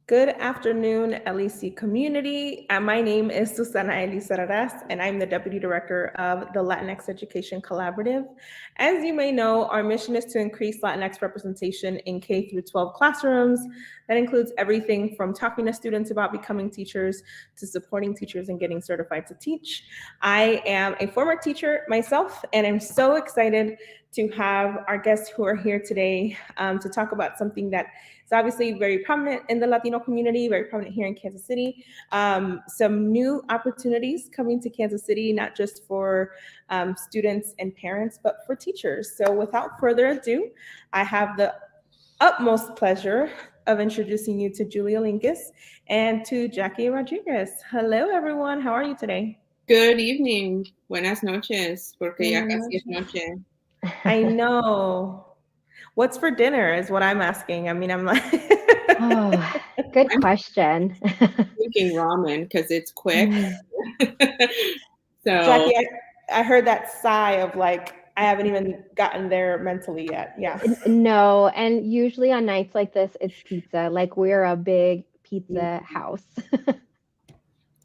Good afternoon, LEC community. My name is Susana Elizarraz, and I'm the Deputy Director of the Latinx Education Collaborative. As you may know, our mission is to increase Latinx representation in K through 12 classrooms. That includes everything from talking to students about becoming teachers to supporting teachers and getting certified to teach. I am a former teacher myself, and I'm so excited to have our guests who are here today to talk about something that is obviously very prominent in the Latino community, very prominent here in Kansas City. Some new opportunities coming to Kansas City, not just for students and parents, but for teachers. So without further ado, I have the utmost pleasure of introducing you to Julia Linkus and to Jackie Rodriguez. Hello, everyone. How are you today? Good evening. Buenas noches, porque ya Buenas casi es noches. noche. I know. What's for dinner is what I'm asking. I mean, I'm like, Oh, good I'm question. thinking ramen because it's quick. Mm. So, Jackie, I heard that sigh of like, I haven't even gotten there mentally yet. Yeah. No, and usually on nights like this, it's pizza. Like we're a big pizza house.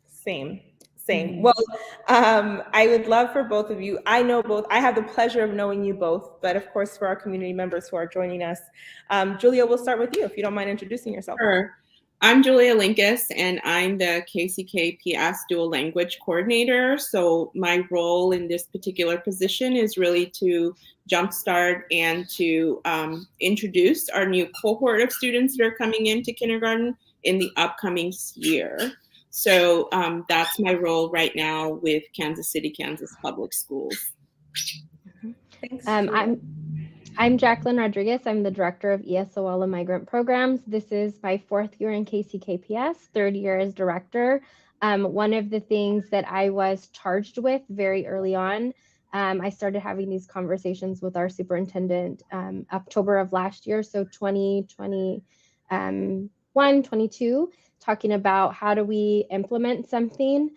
Same. Mhm. Well, I would love for both of you. I know both. I have the pleasure of knowing you both, but of course, for our community members who are joining us, Julia, we'll start with you if you don't mind introducing yourself. sure. I'm Julia Linkus, and I'm the KCKPS Dual Language Coordinator. So my role in this particular position is really to jumpstart and to introduce our new cohort of students that are coming into kindergarten in the upcoming year. So that's my role right now with Kansas City, Kansas Public Schools. Thanks, Um, Julia. I'm I'm Jacqueline Rodriguez. I'm the director of ESOL and Migrant Programs. This is my fourth year in KCKPS, third year as director. One of the things that I was charged with very early on, I started having these conversations with our superintendent October of last year, so 2021, 22, talking about how do we implement something.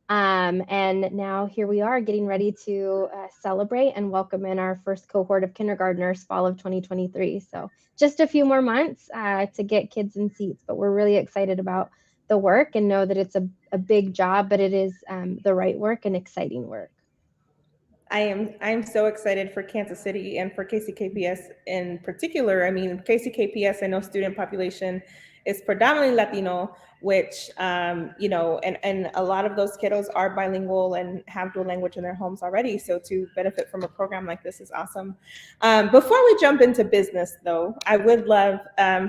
And now here we are getting ready to celebrate and welcome in our first cohort of kindergartners fall of 2023. So just a few more months to get kids in seats, but we're really excited about the work and know that it's a big job, but it is the right work and exciting work. I'm so excited for Kansas City and for KCKPS in particular. I mean, KCKPS, I know student population is predominantly Latino, which and a lot of those kiddos are bilingual and have dual language in their homes already. So to benefit from a program like this is awesome. Before we jump into business, though, I would love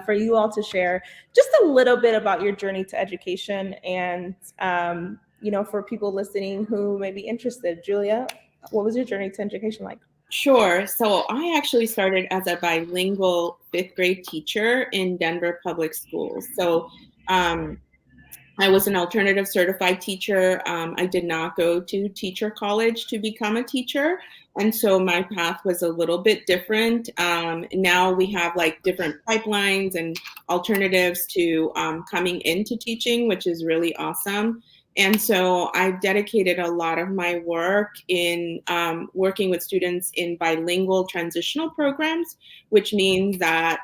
for you all to share just a little bit about your journey to education and for people listening who may be interested. Julia, what was your journey to education like? Sure. So I actually started as a bilingual fifth grade teacher in Denver Public Schools. So I was an alternative certified teacher. I did not go to teacher college to become a teacher. And so my path was a little bit different. Now we have like different pipelines and alternatives to coming into teaching, which is really awesome. And so I dedicated a lot of my work in working with students in bilingual transitional programs, which means that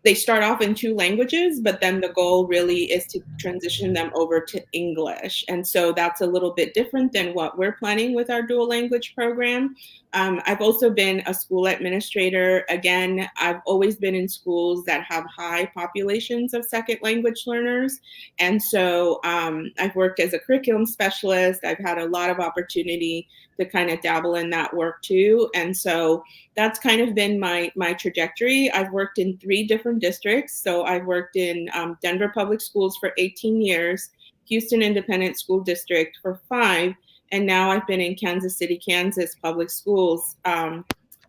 they start off in two languages, but then the goal really is to transition them over to English. And so that's a little bit different than what we're planning with our dual language program. I've also been a school administrator. Again, I've always been in schools that have high populations of second language learners. And so I've worked as a curriculum specialist. I've had a lot of opportunity to kind of dabble in that work too. And so that's kind of been my trajectory. I've worked in 3 different districts. So I've worked in Denver Public Schools for 18 years, Houston Independent School District for 5, and now I've been in Kansas City, Kansas Public Schools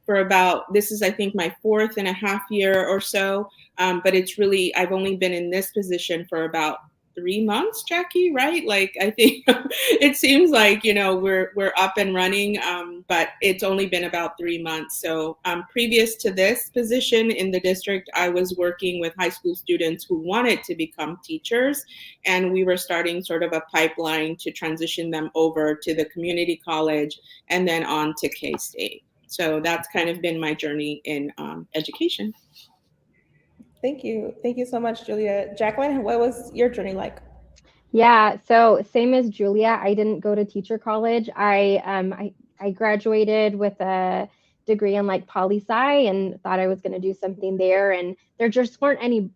for about, this is I think my 4.5 year or so. But it's really, I've only been in this position for about 3 months, Jackie, right? Like I think it seems like we're up and running, but it's only been about 3 months. So previous to this position in the district, I was working with high school students who wanted to become teachers, and we were starting sort of a pipeline to transition them over to the community college and then on to K-State. So that's kind of been my journey in education. Thank you. Thank you so much, Julia. Jacqueline, what was your journey like? Yeah, so same as Julia, I didn't go to teacher college. I graduated with a degree in like poli-sci and thought I was going to do something there. And there just weren't any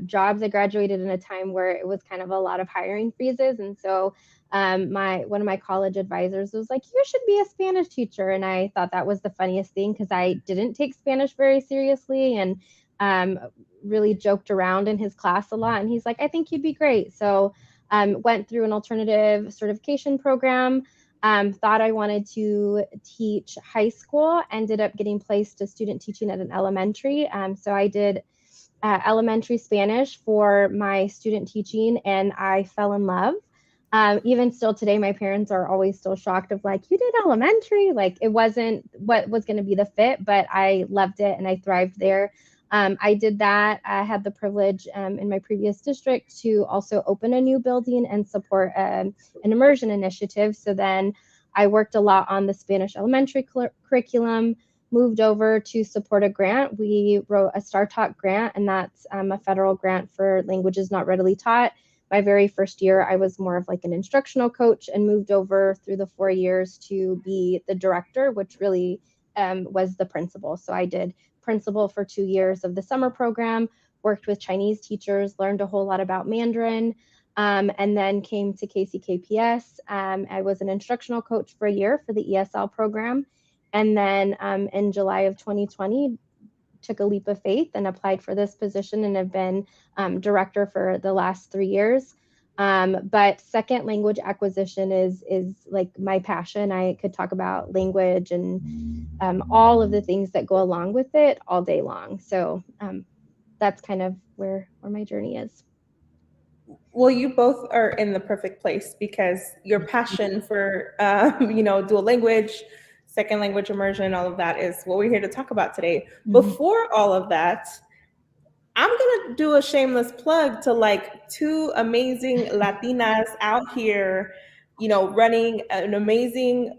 jobs. I graduated in a time where it was kind of a lot of hiring freezes, and so my one of my college advisors was like, "You should be a Spanish teacher," and I thought that was the funniest thing because I didn't take Spanish very seriously and um, really joked around in his class a lot. And he's like, "I think you'd be great." So went through an alternative certification program, thought I wanted to teach high school, ended up getting placed to student teaching at an elementary. So I did elementary Spanish for my student teaching, and I fell in love. Even still today, my parents are always still shocked of like, you did elementary? Like it wasn't what was going to be the fit, but I loved it and I thrived there. I did that. I had the privilege in my previous district to also open a new building and support an immersion initiative. So then I worked a lot on the Spanish elementary curriculum, moved over to support a grant. We wrote a Star Talk grant, and that's a federal grant for languages not readily taught. My very first year, I was more of like an instructional coach and moved over through the 4 years to be the director, which really was the principal. So I did principal for 2 years of the summer program, worked with Chinese teachers, learned a whole lot about Mandarin, and then came to KCKPS. I was an instructional coach for a year for the ESL program. And then in July of 2020, took a leap of faith and applied for this position and have been director for the last 3 years. But second language acquisition is like my passion. I could talk about language and all of the things that go along with it all day long. So that's kind of where my journey is. Well, you both are in the perfect place because your passion for, dual language, second language immersion, all of that is what we're here to talk about today. Mhm. Before all of that, I'm gonna do a shameless plug to like two amazing Latinas out here, running an amazing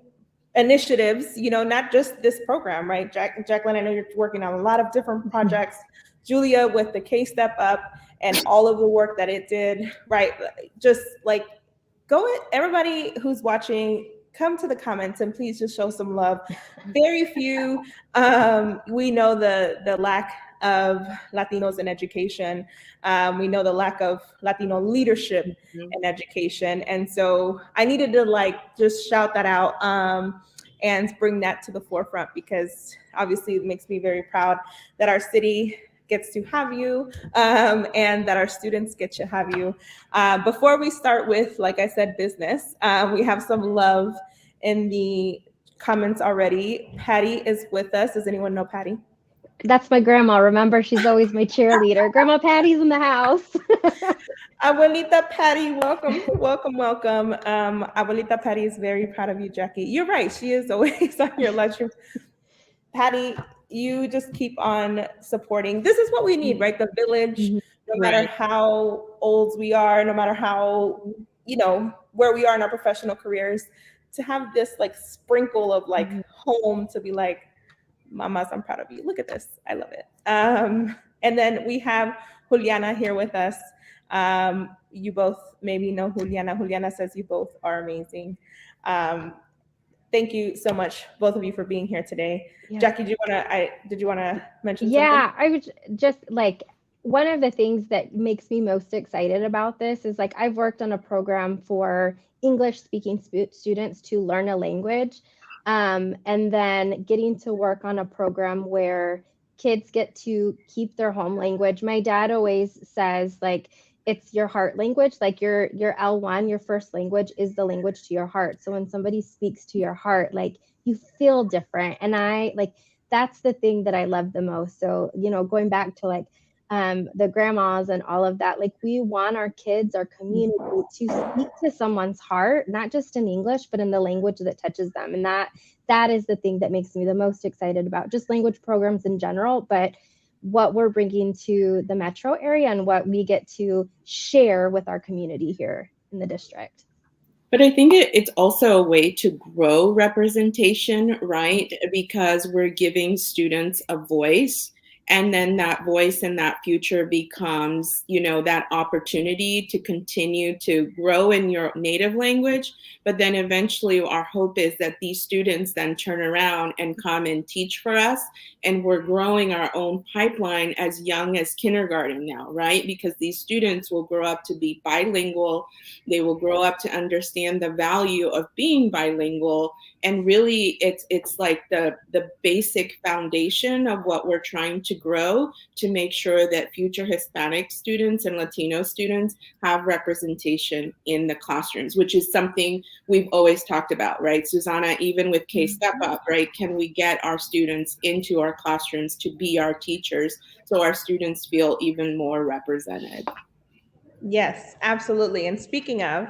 initiatives, not just this program, right? Jacqueline, I know you're working on a lot of different projects. Julia with the K Step Up and all of the work that it did, right? Just like everybody who's watching, come to the comments and please just show some love. Very few, we know the lack of Latinos in education. We know the lack of Latino leadership in education. And so I needed to like just shout that out and bring that to the forefront because obviously it makes me very proud that our city gets to have you and that our students get to have you. Before we start with, like I said, business, we have some love in the comments already. Patty is with us. Does anyone know Patty? That's my grandma. Remember, she's always my cheerleader. Grandma Patty's in the house. Abuelita Patty, welcome, welcome, welcome. Abuelita Patty is very proud of you, Jackie. You're right. She is always on your lunchroom. Patty, you just keep on supporting. This is what we need, right? The village, no matter how old we are, no matter how, where we are in our professional careers, to have this like sprinkle of like home to be like, Mamas, I'm proud of you. Look at this. I love it. And then we have Juliana here with us. You both maybe know Juliana. Juliana says you both are amazing. Thank you so much, both of you, for being here today. Yeah. Jackie, did you want to mention something? Yeah, I would just like, one of the things that makes me most excited about this is like, I've worked on a program for English speaking students to learn a language. And then getting to work on a program where kids get to keep their home language. My dad always says like, it's your heart language, like your L1, your first language is the language to your heart. So when somebody speaks to your heart, like you feel different. And that's the thing that I love the most. So, going back to like the grandmas and all of that, like we want our kids, our community to speak to someone's heart, not just in English, but in the language that touches them. And that is the thing that makes me the most excited about just language programs in general, but what we're bringing to the metro area and what we get to share with our community here in the district. But I think it's also a way to grow representation, right? Because we're giving students a voice And then that voice and that future becomes, that opportunity to continue to grow in your native language. But then eventually our hope is that these students then turn around and come and teach for us. And we're growing our own pipeline as young as kindergarten now, right? Because these students will grow up to be bilingual. They will grow up to understand the value of being bilingual. And really it's like the basic foundation of what we're trying to grow, to make sure that future Hispanic students and Latino students have representation in the classrooms, which is something we've always talked about, right, Susanna? Even with K Step Up, right? Can we get our students into our classrooms to be our teachers so our students feel even more represented? Yes, absolutely. And speaking of,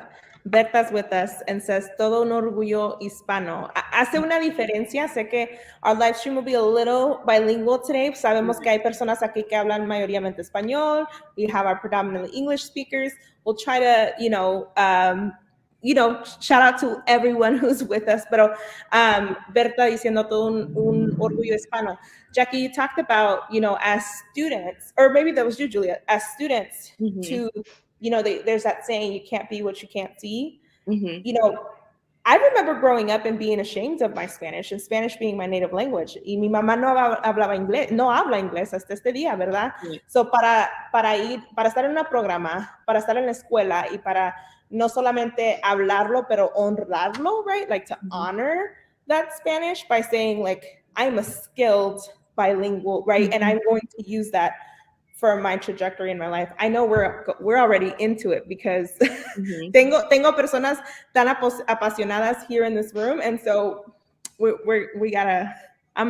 Berta's with us and says, todo un orgullo hispano. Hace una diferencia. Sé que our live stream will be a little bilingual today. Sabemos que hay personas aquí que hablan mayoritariamente español. We have our predominantly English speakers. We'll try to, shout out to everyone who's with us. Pero Berta diciendo todo un orgullo hispano. Jackie, you talked about, as students, or maybe that was you, Julia, as students to, there's that saying, you can't be what you can't see. I remember growing up and being ashamed of my Spanish, and Spanish being my native language. Y mi mamá no hablaba inglés, no habla inglés hasta este día, ¿verdad? Yeah. So para estar en un programa, para estar en la escuela y para no solamente hablarlo, pero honrarlo, right? Like to honor that Spanish by saying like, I'm a skilled bilingual, right? And I'm going to use that for my trajectory in my life. I know we're already into it because tengo personas tan apasionadas here in this room, and so I'm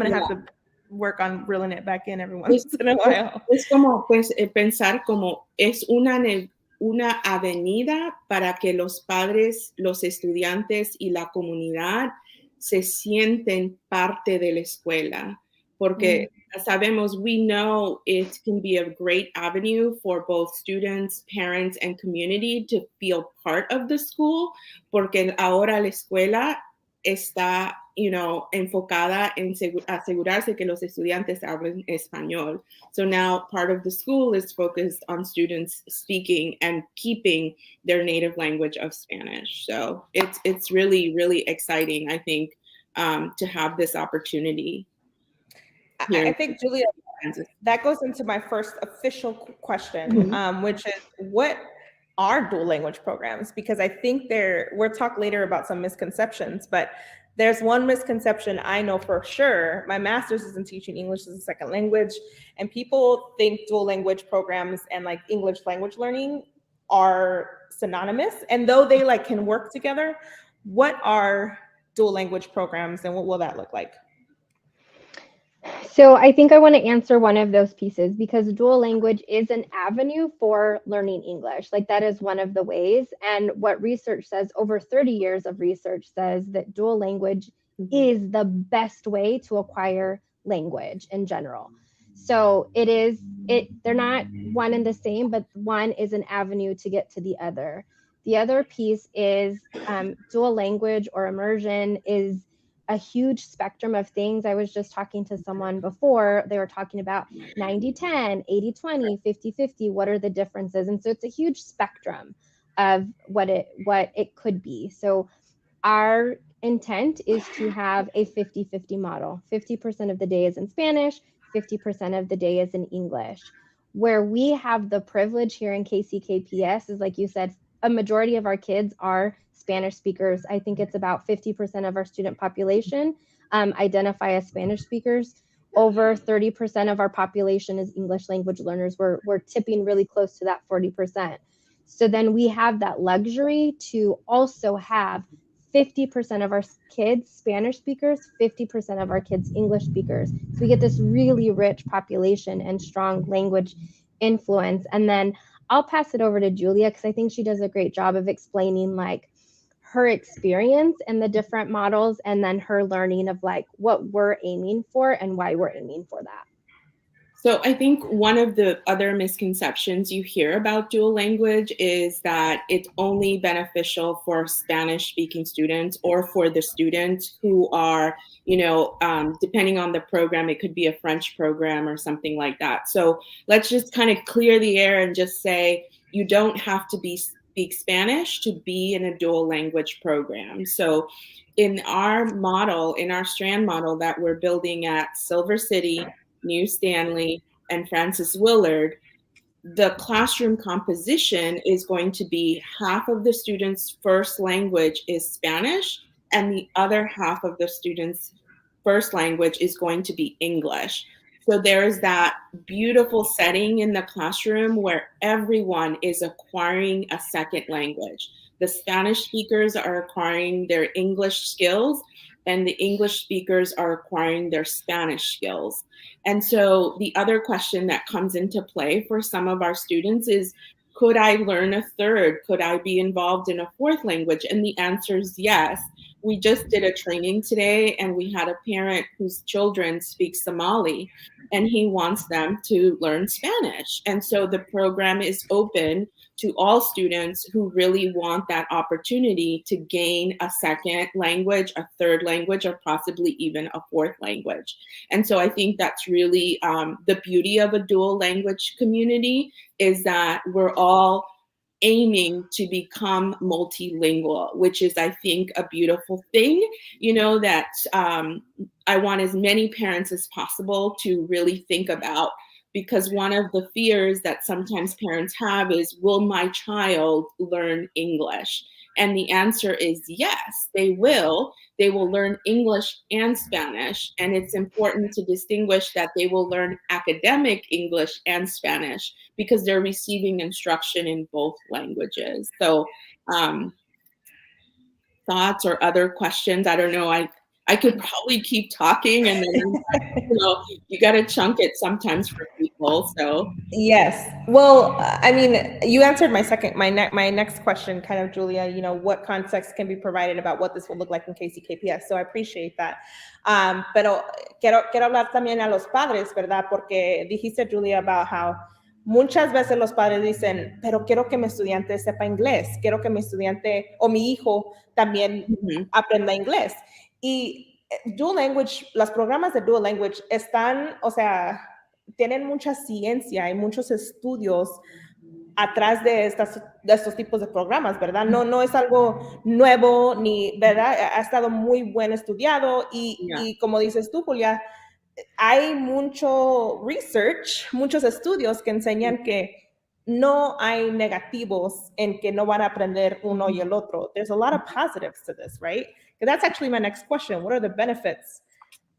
gonna have to work on reeling it back in every once in a while. Es como pensar como es una avenida para que los padres, los estudiantes y la comunidad se sienten parte de la escuela, porque sabemos, we know it can be a great avenue for both students, parents, and community to feel part of the school, porque ahora la escuela está, enfocada en asegurarse que los estudiantes hablen español. So now part of the school is focused on students speaking and keeping their native language of Spanish. So it's really, really exciting, I think, to have this opportunity. I think, Julia, that goes into my first official question, which is, what are dual language programs? Because I think we'll talk later about some misconceptions, but there's one misconception I know for sure. My master's is in teaching English as a second language, and people think dual language programs and like English language learning are synonymous. And though they like can work together, what are dual language programs and what will that look like? So I think I want to answer one of those pieces, because dual language is an avenue for learning English. Like, that is one of the ways. And what research says, over 30 years of research says that dual language is the best way to acquire language in general. So they're not one and the same, but one is an avenue to get to the other. The other piece is dual language or immersion is a huge spectrum of things. I was just talking to someone before. They were talking about 90-10, 80-20, 50-50. What are the differences? And so it's a huge spectrum of what it could be. So our intent is to have a 50-50 model. 50% of the day is in Spanish, 50% of the day is in English. Where we have the privilege here in KCKPS is, like you said, a majority of our kids are Spanish speakers. I think it's about 50% of our student population identify as Spanish speakers. Over 30% of our population is English language learners. We're tipping really close to that 40%. So then we have that luxury to also have 50% of our kids Spanish speakers, 50% of our kids English speakers. So we get this really rich population and strong language influence. And then I'll pass it over to Julia, because I think she does a great job of explaining like her experience and the different models, and then her learning of like what we're aiming for and why we're aiming for that. So I think one of the other misconceptions you hear about dual language is that it's only beneficial for Spanish speaking students or for the students who are, depending on the program, it could be a French program or something like that. So let's just kind of clear the air and just say you don't have to speak Spanish to be in a dual language program. So in our model, in our strand model that we're building at Silver City, New Stanley, and Francis Willard, the classroom composition is going to be half of the students' first language is Spanish, and the other half of the students' first language is going to be English. So there is that beautiful setting in the classroom where everyone is acquiring a second language. The Spanish speakers are acquiring their English skills, and the English speakers are acquiring their Spanish skills. And so the other question that comes into play for some of our students is, could I learn a third? Could I be involved in a fourth language? And the answer is yes. We just did a training today and we had a parent whose children speak Somali and he wants them to learn Spanish. And so the program is open to all students who really want that opportunity to gain a second language, a third language, or possibly even a fourth language. And so I think that's really the beauty of a dual language community, is that we're all aiming to become multilingual, which is, I think, a beautiful thing, that I want as many parents as possible to really think about, because one of the fears that sometimes parents have is, will my child learn English? And the answer is yes, they will. They will learn English and Spanish. And it's important to distinguish that they will learn academic English and Spanish because they're receiving instruction in both languages. So thoughts or other questions? I don't know. I could probably keep talking, and then you got to chunk it sometimes for people. So Yes. Well, I mean, you answered my next question, kind of, Julia. What context can be provided about what this will look like in KCKPS? So I appreciate that. Pero quiero hablar también a los padres, ¿verdad? Porque dijiste, Julia, about how muchas veces los padres dicen, pero quiero que mi estudiante sepa inglés, quiero que mi estudiante o mi hijo también aprenda inglés. Y dual language, los programas de dual language están, o sea, tienen mucha ciencia y muchos estudios atrás de estos tipos de programas, ¿verdad? No es algo nuevo, ni, ¿verdad? Ha estado muy bien estudiado y como dices tú, Julia, hay mucho research, muchos estudios que enseñan que no hay negativos en que no van a aprender uno y el otro. There's a lot of positives to this, right? And that's actually my next question. What are the benefits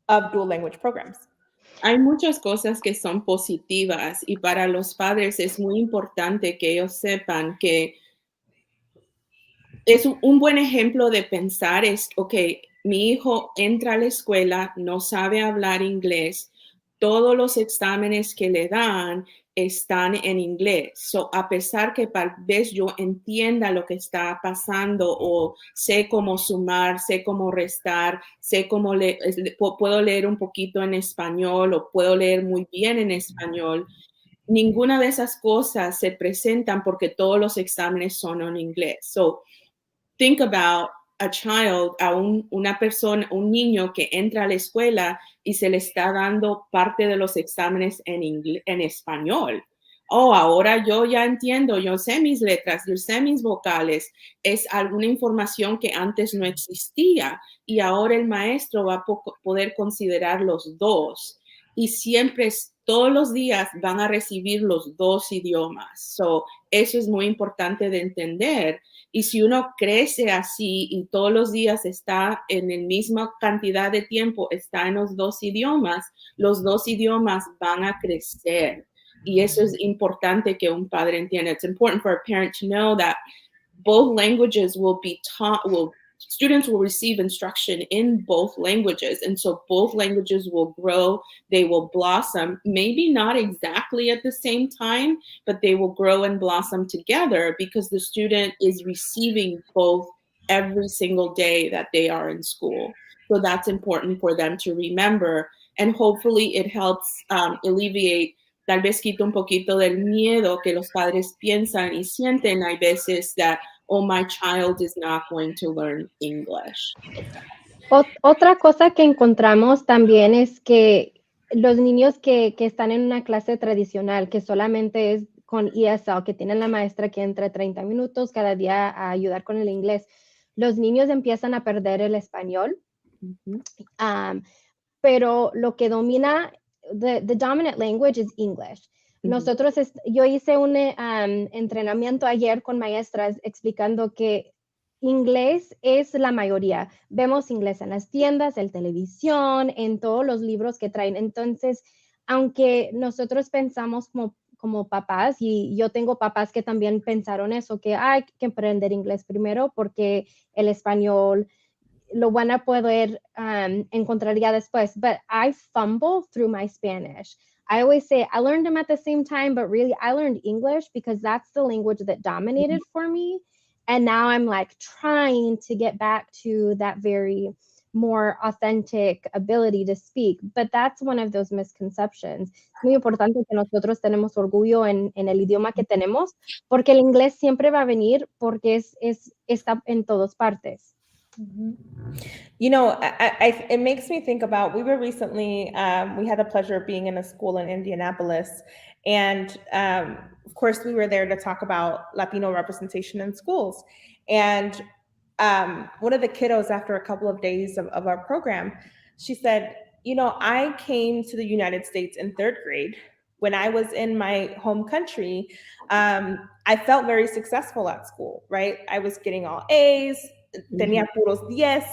of dual language programs? Hay muchas cosas que son positivas y para los padres es muy importante que ellos sepan que es un buen ejemplo de pensar es, ok, mi hijo entra a la escuela, no sabe hablar inglés, todos los exámenes que le dan están en inglés. So, a pesar que tal vez yo entienda lo que está pasando o sé cómo sumar, sé cómo restar, sé cómo puedo leer un poquito en español o puedo leer muy bien en español, ninguna de esas cosas se presentan porque todos los exámenes son en inglés. So, think about a child, una persona, un niño que entra a la escuela y se le está dando parte de los exámenes en español. Oh, ahora yo ya entiendo, yo sé mis letras, yo sé mis vocales. Es alguna información que antes no existía y ahora el maestro va a poder considerar los dos. Y siempre, todos los días van a recibir los dos idiomas. So, eso es muy importante de entender. Y si uno crece así y todos los días está en la misma cantidad de tiempo, está en los dos idiomas van a crecer. Y eso es importante que un padre entienda. It's important for a parent to know that both languages will be taught, students will receive instruction in both languages. And so both languages will grow, they will blossom, maybe not exactly at the same time, but they will grow and blossom together because the student is receiving both every single day that they are in school. So that's important for them to remember. and hopefully it helps alleviate tal vez quita un poquito del miedo que los padres piensan y sienten hay veces that, oh, my child is not going to learn English. Otra cosa que encontramos también es que los niños que están en una clase tradicional, que solamente es con ESL, que tienen la maestra que entra 30 minutos cada día a ayudar con el inglés, los niños empiezan a perder el español. Pero lo que domina, the dominant language is English. Nosotros, yo hice un entrenamiento ayer con maestras explicando que inglés es la mayoría. Vemos inglés en las tiendas, en televisión, en todos los libros que traen. Entonces, aunque nosotros pensamos como papás, y yo tengo papás que también pensaron eso, que hay que aprender inglés primero porque el español lo van a poder encontrar ya después. But I fumble through my Spanish. I always say I learned them at the same time, but really I learned English because that's the language that dominated for me. And now I'm like trying to get back to that very more authentic ability to speak. But that's one of those misconceptions. Es muy importante que nosotros tenemos orgullo en el idioma que tenemos, porque el inglés siempre va a venir porque está en todas partes. You know, it makes me think about, we were recently, we had the pleasure of being in a school in Indianapolis. And of course, we were there to talk about Latino representation in schools. And one of the kiddos, after a couple of days of our program, she said, you know, I came to the United States in third grade. When I was in my home country, I felt very successful at school, right? I was getting all A's, tenía puros 10,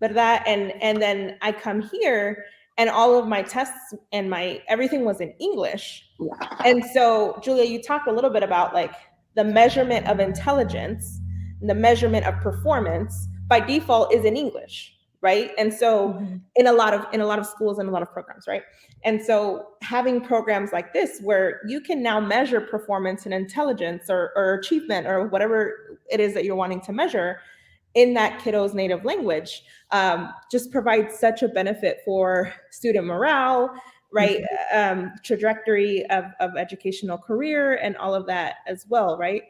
¿verdad? And then I come here and all of my tests and everything was in English. Yeah. And so, Julia, you talked a little bit about like the measurement of intelligence and the measurement of performance by default is in English, right? And so in a lot of schools and a lot of programs, right? And so having programs like this where you can now measure performance and intelligence or achievement or whatever it is that you're wanting to measure in that kiddo's native language, just provides such a benefit for student morale, right? Trajectory of educational career and all of that as well, right?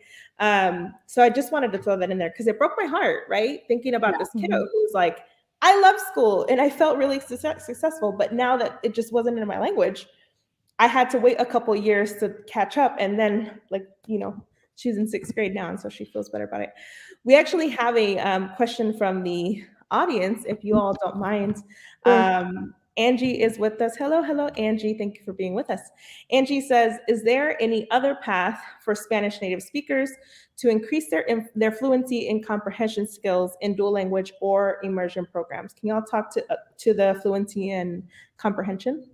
So I just wanted to throw that in there because it broke my heart, right? Thinking about this kiddo who's like, I love school and I felt really successful, but now that it just wasn't in my language, I had to wait a couple years to catch up. And then, like, you know, she's in 6th grade now, and so she feels better about it. We actually have a question from the audience, if you all don't mind. Angie is with us. Hello, Angie. Thank you for being with us. Angie says, is there any other path for Spanish native speakers to increase their fluency and comprehension skills in dual language or immersion programs? Can you all talk to the fluency and comprehension?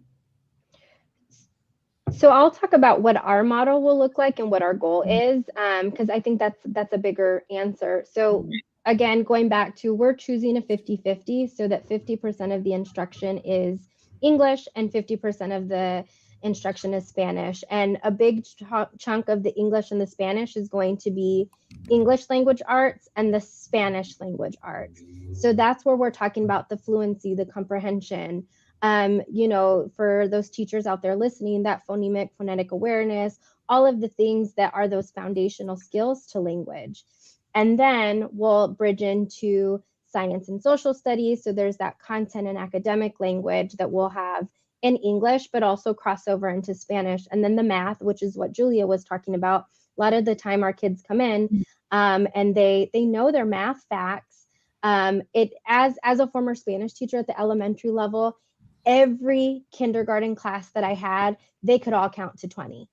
So I'll talk about what our model will look like and what our goal is, because I think that's a bigger answer. So again, going back to, we're choosing a 50-50 so that 50% of the instruction is English and 50% of the instruction is Spanish. And a big chunk of the English and the Spanish is going to be English language arts and the Spanish language arts. So that's where we're talking about the fluency, the comprehension. You know, for those teachers out there listening, that phonemic, phonetic awareness, all of the things that are those foundational skills to language. And then we'll bridge into science and social studies. So there's that content and academic language that we'll have in English, but also cross over into Spanish. And then the math, which is what Julia was talking about. A lot of the time our kids come in and they know their math facts. As a former Spanish teacher at the elementary level, every kindergarten class that I had, they could all count to 20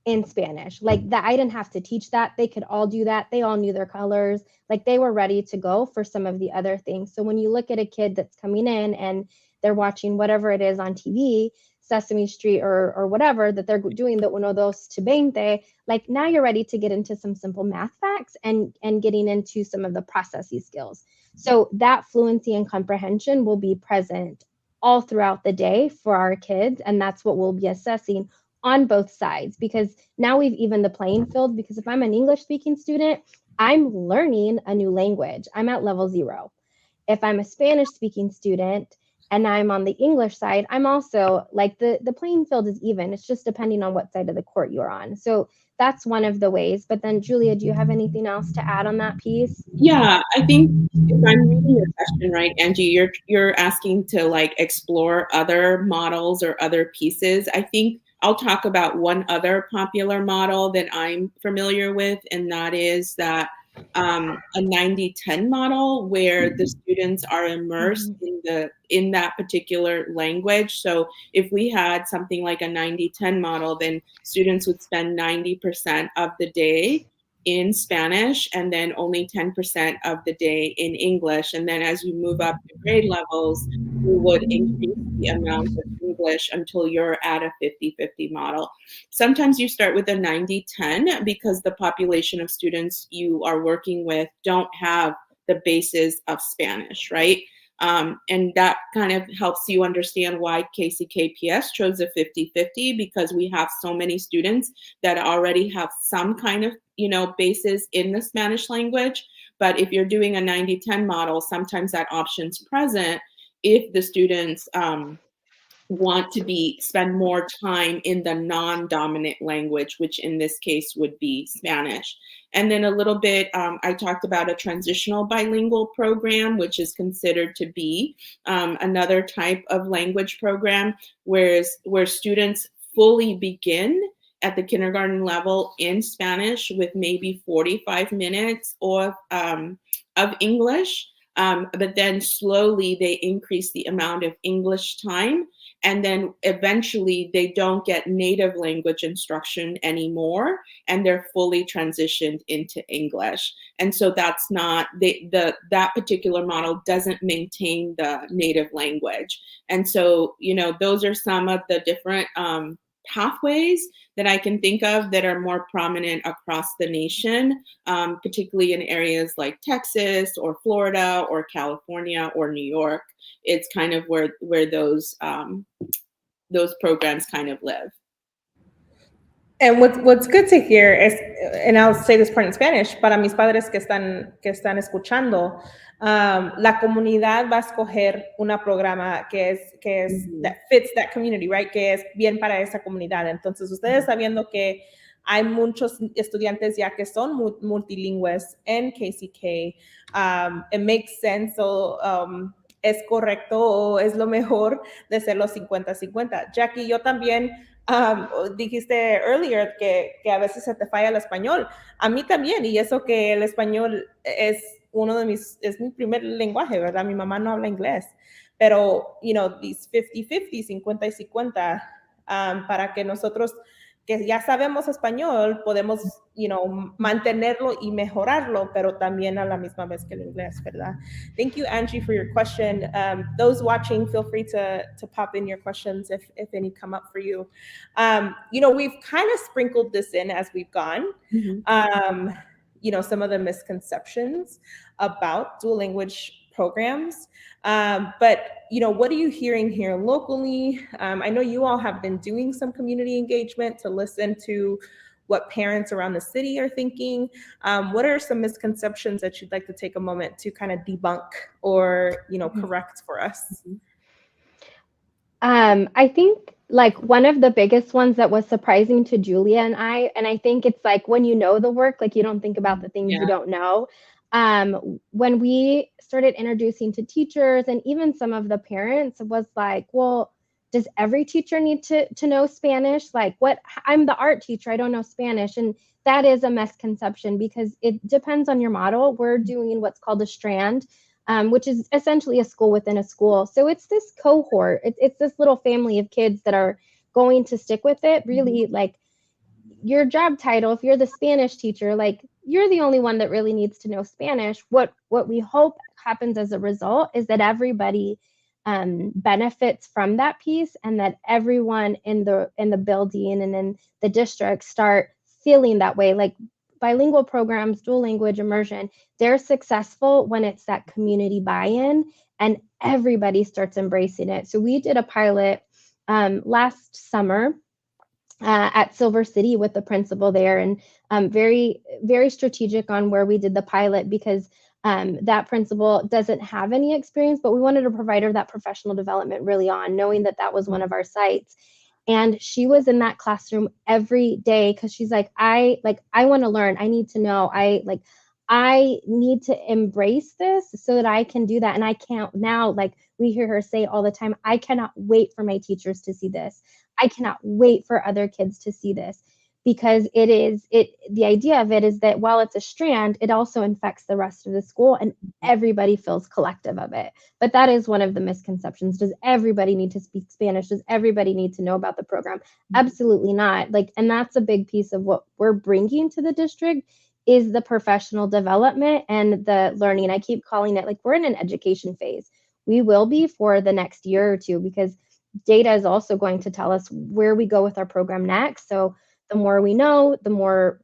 in Spanish. Like that, I didn't have to teach that. They could all do that. They all knew their colors. Like they were ready to go for some of the other things. So when you look at a kid that's coming in and they're watching whatever it is on TV, Sesame Street or whatever that they're doing, the uno, dos to 20, like now you're ready to get into some simple math facts and getting into some of the processing skills. So that fluency and comprehension will be present all throughout the day for our kids. And that's what we'll be assessing on both sides, because now we've evened the playing field. Because if I'm an English speaking student, I'm learning a new language. I'm at level 0. If I'm a Spanish speaking student, and I'm on the English side, I'm also like the playing field is even. It's just depending on what side of the court you're on. So that's one of the ways. But then, Julia, do you have anything else to add on that piece? Yeah, I think if I'm reading your question right, Angie, you're asking to like explore other models or other pieces. I think I'll talk about one other popular model that I'm familiar with, and that is that a 90-10 model where the students are immersed in that particular language. So if we had something like a 90-10 model, then students would spend 90% of the day in Spanish and then only 10% of the day in English. And then as you move up the grade levels, you would increase the amount of English until you're at a 50-50 model. Sometimes you start with a 90-10 because the population of students you are working with don't have the basis of Spanish, right? And that kind of helps you understand why KCKPS chose a 50-50, because we have so many students that already have some kind of, basis in the Spanish language. But if you're doing a 90-10 model, sometimes that option's present if the students want to spend more time in the non-dominant language, which in this case would be Spanish. And then a little bit, I talked about a transitional bilingual program, which is considered to be another type of language program, where students fully begin at the kindergarten level in Spanish with maybe 45 minutes of English. But then slowly they increase the amount of English time. And then eventually they don't get native language instruction anymore, and they're fully transitioned into English. And so that's not, that particular model doesn't maintain the native language. And so, those are some of the different pathways that I can think of that are more prominent across the nation, particularly in areas like Texas or Florida or California or New York. It's kind of where those programs kind of live. And what's good to hear is, and I'll say this part in Spanish, para mis padres que están escuchando, la comunidad va a escoger una programa que es that fits that community, right? Que es bien para esa comunidad. Entonces, ustedes sabiendo que hay muchos estudiantes ya que son multilingües en KCK, it makes sense. So, es correcto o es lo mejor de ser los 50-50. Jackie, yo también dijiste earlier que a veces se te falla el español. A mí también, y eso que el español es es mi primer lenguaje, ¿verdad? Mi mamá no habla inglés. Pero, these 50-50, 50-50, para que nosotros que ya sabemos español, podemos, mantenerlo y mejorarlo, pero también a la misma vez que el inglés, ¿verdad? Thank you, Angie, for your question. Those watching, feel free to pop in your questions if any come up for you. We've kind of sprinkled this in as we've gone. Some of the misconceptions about dual language programs. But, what are you hearing here locally? I know you all have been doing some community engagement to listen to what parents around the city are thinking. What are some misconceptions that you'd like to take a moment to kind of debunk or, correct for us? I think like one of the biggest ones that was surprising to Julia and I think it's like when you know the work, like you don't think about the things you don't know. When we started introducing to teachers and even some of the parents was like, well, does every teacher need to know Spanish? Like what, I'm the art teacher, I don't know Spanish. And that is a misconception because it depends on your model. We're doing what's called a strand, which is essentially a school within a school. So it's this cohort, it's this little family of kids that are going to stick with it. Really, like your job title, if you're the Spanish teacher, like you're the only one that really needs to know Spanish. What we hope happens as a result is that everybody benefits from that piece, and that everyone in the building and in the district start feeling that way. Like bilingual programs, dual language immersion, they're successful when it's that community buy-in and everybody starts embracing it. So we did a pilot last summer at Silver City with the principal there, and very, very strategic on where we did the pilot because That principal doesn't have any experience, but we wanted to provide her that professional development really on, knowing that that was one of our sites. And she was in that classroom every day because she's like, I want to learn. I need to know. I need to embrace this so that I can do that. And I can't now, like we hear her say all the time, I cannot wait for my teachers to see this. I cannot wait for other kids to see this, because the idea of it is that while it's a strand, it also infects the rest of the school and everybody feels collective of it. But that is one of the misconceptions. Does everybody need to speak Spanish? Does everybody need to know about the program? Absolutely not. And that's a big piece of what we're bringing to the district, is the professional development and the learning. I keep calling it, like, we're in an education phase. We will be for the next year or two, because data is also going to tell us where we go with our program next. So the more we know, the more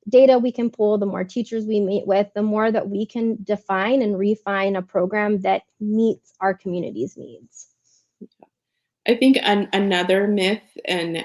data we can pull, the more teachers we meet with, the more that we can define and refine a program that meets our community's needs. I think another myth and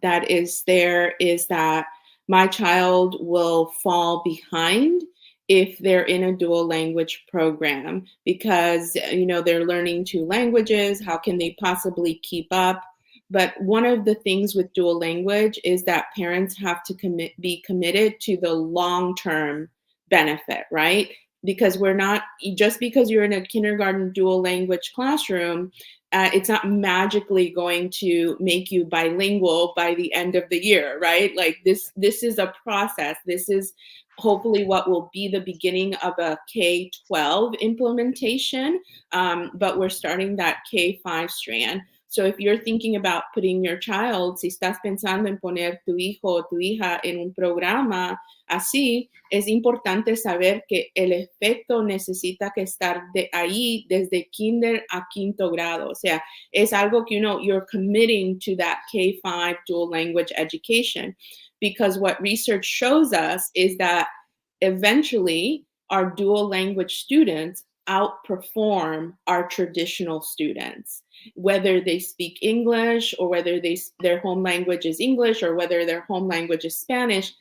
that is there is that my child will fall behind if they're in a dual language program because they're learning two languages. How can they possibly keep up? But one of the things with dual language is that parents have to be committed to the long-term benefit, right? Because we're not, just because you're in a kindergarten dual language classroom, it's not magically going to make you bilingual by the end of the year, right? Like this is a process. This is hopefully what will be the beginning of a K-12 implementation, but we're starting that K-5 strand. So if you're thinking about putting your child, si estás pensando en poner tu hijo o tu hija en un programa así, es importante saber que el efecto necesita que estar de ahí desde kinder a quinto grado. O sea, es algo que you're committing to that K-5 dual language education, because what research shows us is that eventually our dual language students outperform our traditional students, whether they speak English or whether their home language is English or whether their home language is Spanish.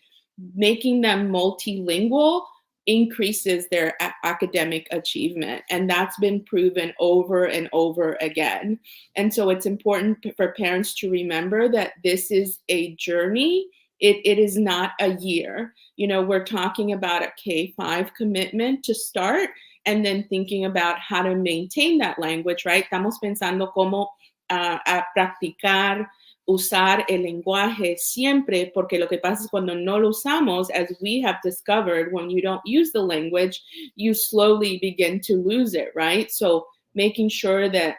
Making them multilingual increases their academic achievement. And that's been proven over and over again. And so it's important for parents to remember that this is a journey. It is not a year. We're talking about a K-5 commitment to start, and then thinking about how to maintain that language, right? Estamos pensando cómo a practicar, usar el lenguaje siempre, porque lo que pasa es cuando no lo usamos, as we have discovered, when you don't use the language, you slowly begin to lose it, right? So making sure that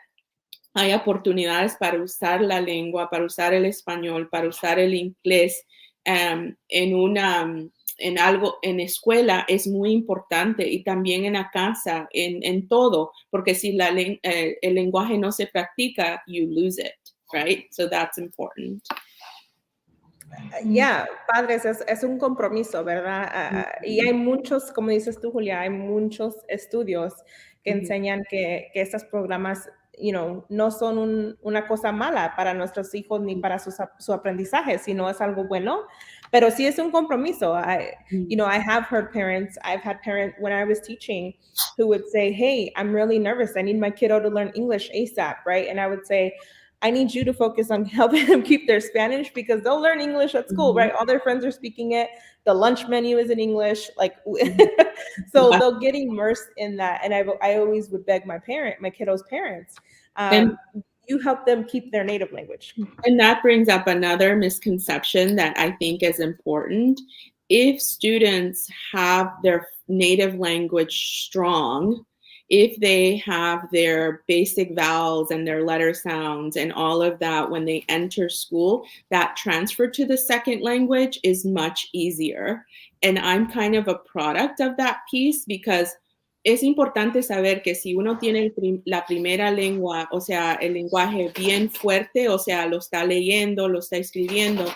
hay oportunidades para usar la lengua, para usar el español, para usar el inglés en escuela es muy importante, y también en la casa, en todo, porque si el lenguaje no se practica, you lose it, right? So that's important. Yeah, padres, es un compromiso, ¿verdad? Y hay muchos, como dices tú, Julia, hay muchos estudios que enseñan que estos programas, no son una cosa mala para nuestros hijos ni para su aprendizaje, sino es algo bueno, pero sí es un compromiso. I have heard parents, I've had parents when I was teaching who would say, hey, I'm really nervous. I need my kiddo to learn English ASAP, right? And I would say, I need you to focus on helping them keep their Spanish, because they'll learn English at school, right? All their friends are speaking it. The lunch menu is in English, so they'll get immersed in that. And I always would beg my kiddos' parents, you help them keep their native language. And that brings up another misconception that I think is important. If students have their native language strong, if they have their basic vowels and their letter sounds and all of that when they enter school, that transfer to the second language is much easier. And I'm kind of a product of that piece, because es importante saber que si uno tiene la primera lengua, o sea, el lenguaje bien fuerte, o sea, lo está leyendo, lo está escribiendo,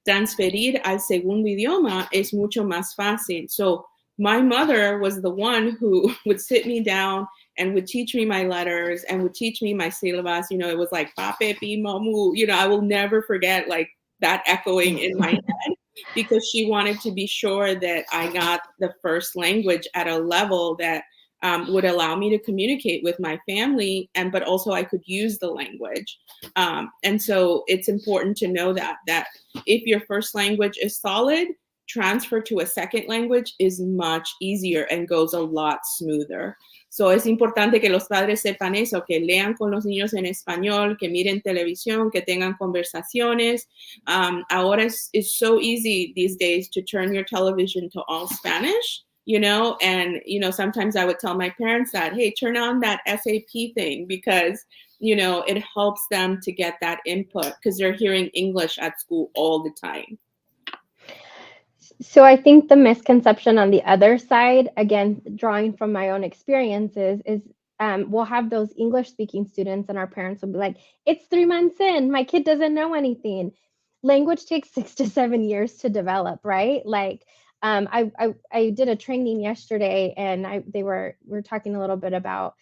transferir al segundo idioma es mucho más fácil. So my mother was the one who would sit me down and would teach me my letters and would teach me my syllabus. It was like pape, pi, momu. I will never forget like that echoing in my head. because she wanted to be sure that I got the first language at a level that would allow me to communicate with my family, but also I could use the language. And so it's important to know that if your first language is solid, transfer to a second language is much easier and goes a lot smoother. So es importante que los padres sepan eso, que lean con los niños en español, que miren televisión, que tengan conversaciones. Ahora it's so easy these days to turn your television to all Spanish, and, sometimes I would tell my parents that, hey, turn on that SAP thing because, it helps them to get that input because they're hearing English at school all the time. So I think the misconception on the other side, again, drawing from my own experiences, is we'll have those English speaking students and our parents will be like, it's 3 months in, my kid doesn't know anything. Language takes 6 to 7 years to develop, right? Like I did a training yesterday and we were talking a little bit about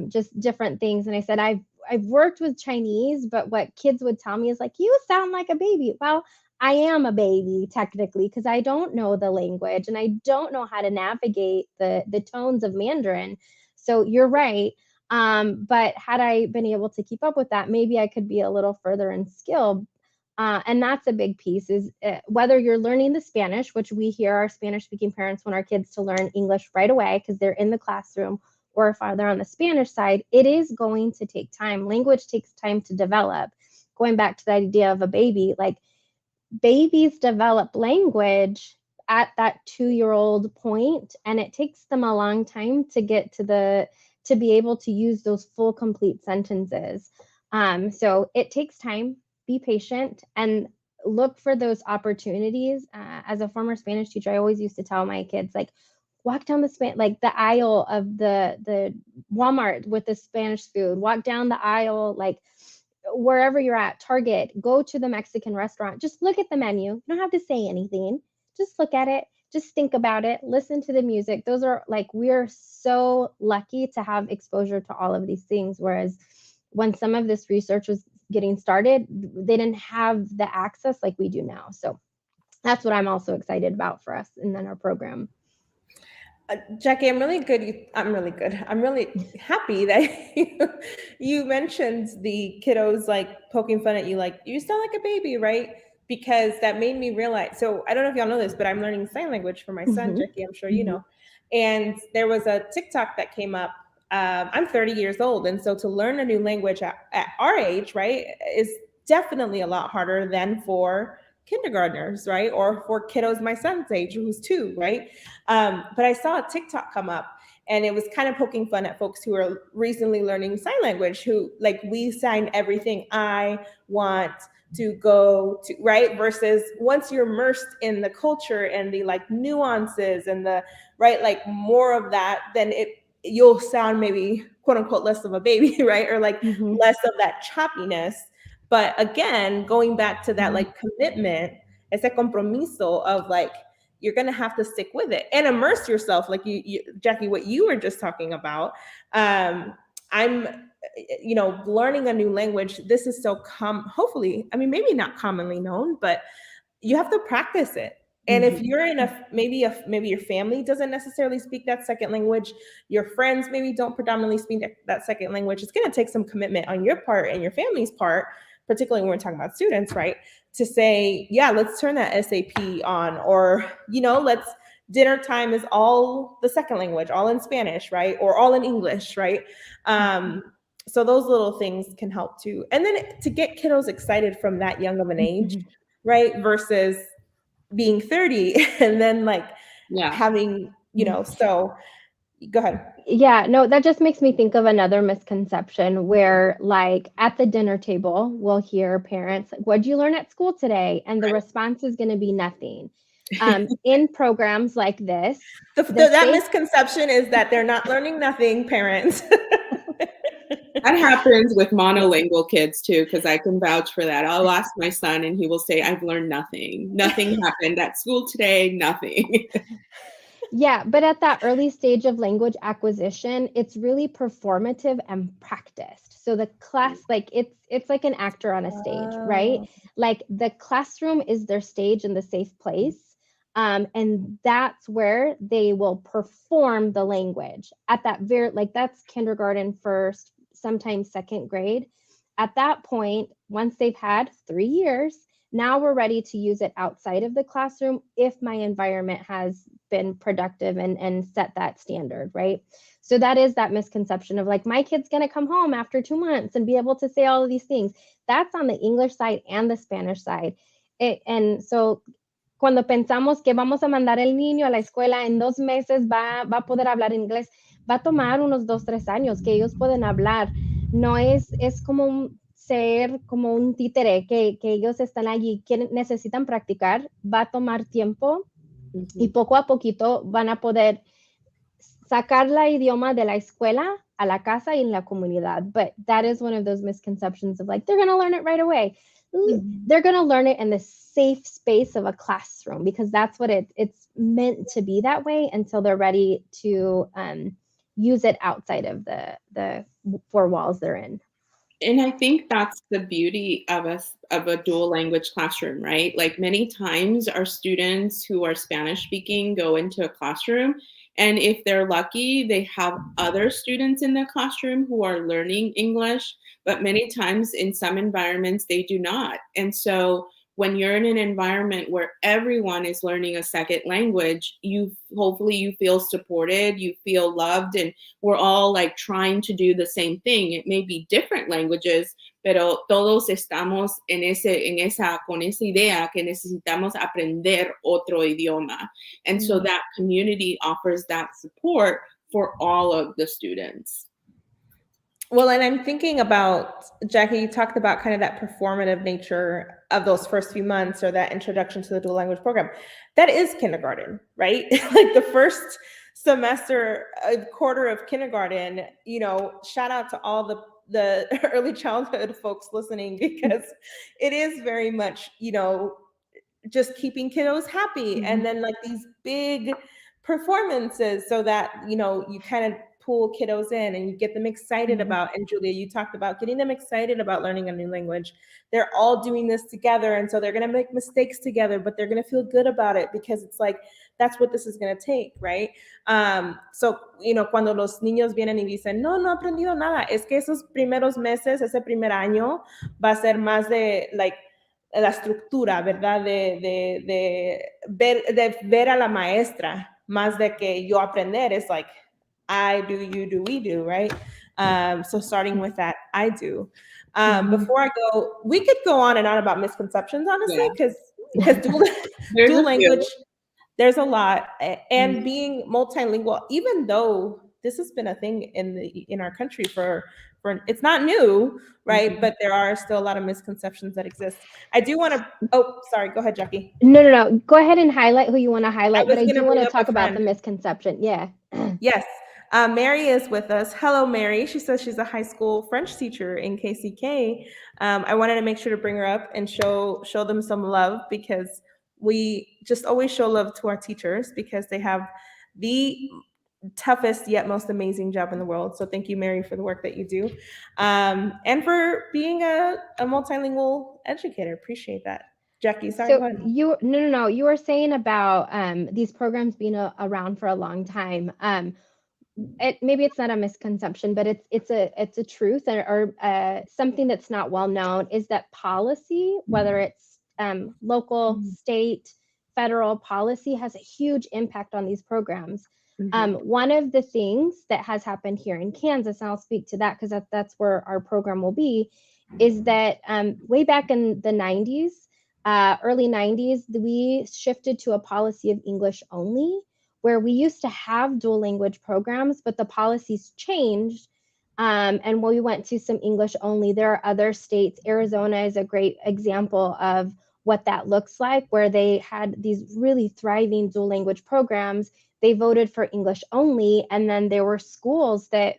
just different things. And I said, I've worked with Chinese, but what kids would tell me is like, you sound like a baby. Well, I am a baby technically because I don't know the language and I don't know how to navigate the tones of Mandarin. So you're right. But had I been able to keep up with that, maybe I could be a little further in skill. And that's a big piece is whether you're learning the Spanish, which we hear our Spanish speaking parents want our kids to learn English right away because they're in the classroom, or if they're on the Spanish side, it is going to take time. Language takes time to develop. Going back to the idea of a baby, like babies develop language at that 2-year-old point, and it takes them a long time to get to be able to use those full complete sentences. So it takes time. Be patient and look for those opportunities. As a former Spanish teacher, I always used to tell my kids, like, walk down the aisle of the Walmart with the Spanish food, walk down the aisle, like wherever you're at, Target, go to the Mexican restaurant, just look at the menu. You don't have to say anything. Just look at it. Just think about it. Listen to the music. Those are like, we're so lucky to have exposure to all of these things. Whereas when some of this research was getting started, they didn't have the access like we do now. So that's what I'm also excited about for us and then our program. Jackie, I'm really happy that you mentioned the kiddos like poking fun at you, like, you sound like a baby, right? Because that made me realize, so I don't know if y'all know this, but I'm learning sign language for my son, Jackie, I'm sure you know. And there was a TikTok that came up. I'm 30 years old. And so to learn a new language at our age, right, is definitely a lot harder than for kindergartners, right? Or for kiddos my son's age, who's 2, right? But I saw a TikTok come up and it was kind of poking fun at folks who are recently learning sign language, who like, we sign everything I want to go to, right? Versus once you're immersed in the culture and the like nuances and the, right, like more of that, then you'll sound maybe quote unquote less of a baby, right? Or like less of that choppiness. But again, going back to that like commitment, ese compromiso of like, you're going to have to stick with it and immerse yourself. Like you, Jackie, what you were just talking about. I'm, learning a new language. This is so hopefully, I mean, maybe not commonly known, but you have to practice it. And if you're in maybe your family doesn't necessarily speak that second language, your friends maybe don't predominantly speak that second language, it's going to take some commitment on your part and your family's part, particularly when we're talking about students, right? To say, yeah, let's turn that SAP on, or, dinner time is all the second language, all in Spanish, right? Or all in English, right? So those little things can help too. And then to get kiddos excited from that young of an age, right? Versus being 30 and then like having, so go ahead. Yeah, no, that just makes me think of another misconception where like at the dinner table, we'll hear parents, like, what'd you learn at school today? And the response is going to be nothing. In programs like this, that misconception is that they're not learning nothing, parents. That happens with monolingual kids too, because I can vouch for that. I'll ask my son and he will say, I've learned nothing. Nothing happened at school today, nothing. Yeah, but at that early stage of language acquisition, it's really performative and practiced. So the class, like it's like an actor on a stage, right? Oh. Like the classroom is their stage and the safe place. And that's where they will perform the language at that very, like that's kindergarten, first, sometimes second grade. At that point, once they've had 3 years, now we're ready to use it outside of the classroom if my environment has been productive and set that standard, right? So that is that misconception of like, my kid's going to come home after 2 months and be able to say all of these things. That's on the English side and the Spanish side. And so cuando pensamos que vamos a mandar el niño a la escuela en 2 meses va a poder hablar inglés, va a tomar unos 2, 3 años que ellos pueden hablar. No es como ser como un títere que ellos están allí, que necesitan practicar, va a tomar tiempo y poco a poquito van a poder sacar la idioma de la escuela a la casa y en la comunidad. But that is one of those misconceptions of like, they're going to learn it right away. They're going to learn it in the safe space of a classroom because that's what it's meant to be that way until they're ready to use it outside of the 4 walls they're in. And I think that's the beauty of a dual language classroom, right? Like many times our students who are Spanish speaking go into a classroom, and if they're lucky, they have other students in the classroom who are learning English, but many times in some environments they do not. And so when you're in an environment where everyone is learning a second language, hopefully you feel supported, you feel loved, and we're all like trying to do the same thing. It may be different languages, pero todos estamos con esa idea que necesitamos aprender otro idioma. And so that community offers that support for all of the students. Well, and I'm thinking about, Jackie, you talked about kind of that performative nature of those first few months or that introduction to the dual language program. That is kindergarten, right? Like the first semester, a quarter of kindergarten, shout out to all the early childhood folks listening, because it is very much, just keeping kiddos happy. And then like these big performances so that, you kind of pull kiddos in and you get them excited about, and Julia, you talked about getting them excited about learning a new language. They're all doing this together. And so they're going to make mistakes together, but they're going to feel good about it because it's like, that's what this is going to take, right? So, cuando los niños vienen y dicen, no he aprendido nada, es que esos primeros meses, ese primer año va a ser más de like, la estructura, ¿verdad? De ver a la maestra, más de que yo aprender. It's like, I do, you do, we do, right? So starting with that, I do. Before I go, we could go on and on about misconceptions, honestly, because dual language, there's a lot. And being multilingual, even though this has been a thing in our country for it's not new, right? But there are still a lot of misconceptions that exist. I do want to, sorry, go ahead, Jackie. No. Go ahead and highlight who you want to highlight, but I do want to talk about the misconception. Yeah. Yes. Mary is with us. Hello, Mary. She says she's a high school French teacher in KCK. I wanted to make sure to bring her up and show them some love, because we just always show love to our teachers because they have the toughest yet most amazing job in the world. So thank you, Mary, for the work that you do, and for being a multilingual educator. Appreciate that. Jackie, sorry, so go ahead. No. You were saying about these programs being around for a long time. Maybe it's not a misconception, but it's a truth or something that's not well known is that policy, whether it's local, state, federal policy, has a huge impact on these programs. One of the things that has happened here in Kansas, and I'll speak to that because that's where our program will be, is that way back in the 90s, early 90s, we shifted to a policy of English only, where we used to have dual language programs, but the policies changed. And we went to some English only. There are other states. Arizona is a great example of what that looks like, where they had these really thriving dual language programs. They voted for English only, and then there were schools that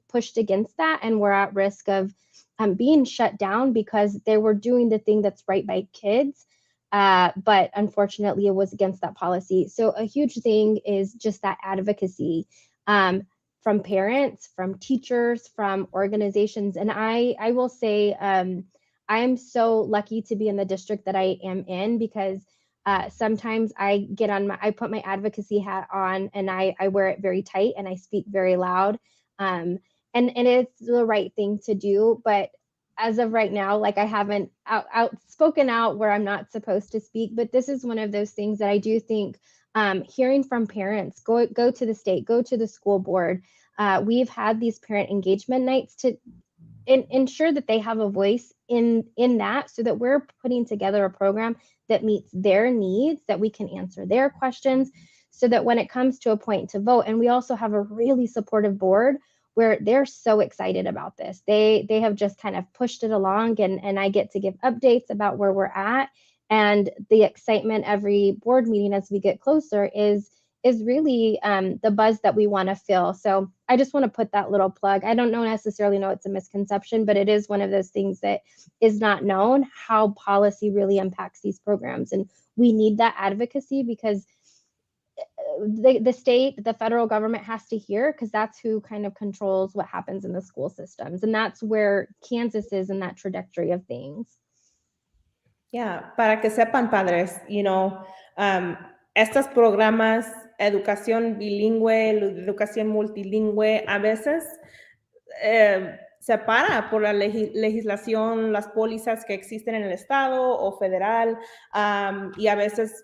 pushed against that and were at risk of being shut down because they were doing the thing that's right by kids, But unfortunately, it was against that policy. So a huge thing is just that advocacy from parents, from teachers, from organizations. And I will say, I'm so lucky to be in the district that I am in, because sometimes I put my advocacy hat on, and I wear it very tight, and I speak very loud. And it's the right thing to do. But as of right now, like, I haven't outspoken out where I'm not supposed to speak. But this is one of those things that I do think, hearing from parents, go to the state, go to the school board. We've had these parent engagement nights to ensure that they have a voice in that, so that we're putting together a program that meets their needs, that we can answer their questions, so that when it comes to a point to vote. And we also have a really supportive board where they're so excited about this. They have just kind of pushed it along, and I get to give updates about where we're at. And the excitement every board meeting as we get closer is really the buzz that we want to feel. So I just want to put that little plug. I don't necessarily know it's a misconception, but it is one of those things that is not known, how policy really impacts these programs. And we need that advocacy, because the state, the federal government has to hear, because that's who kind of controls what happens in the school systems. And that's where Kansas is in that trajectory of things. Yeah, para que sepan, padres, estos programas, educación bilingüe, educación multilingüe, a veces se para por la legislación, las pólizas que existen en el estado o federal, y a veces,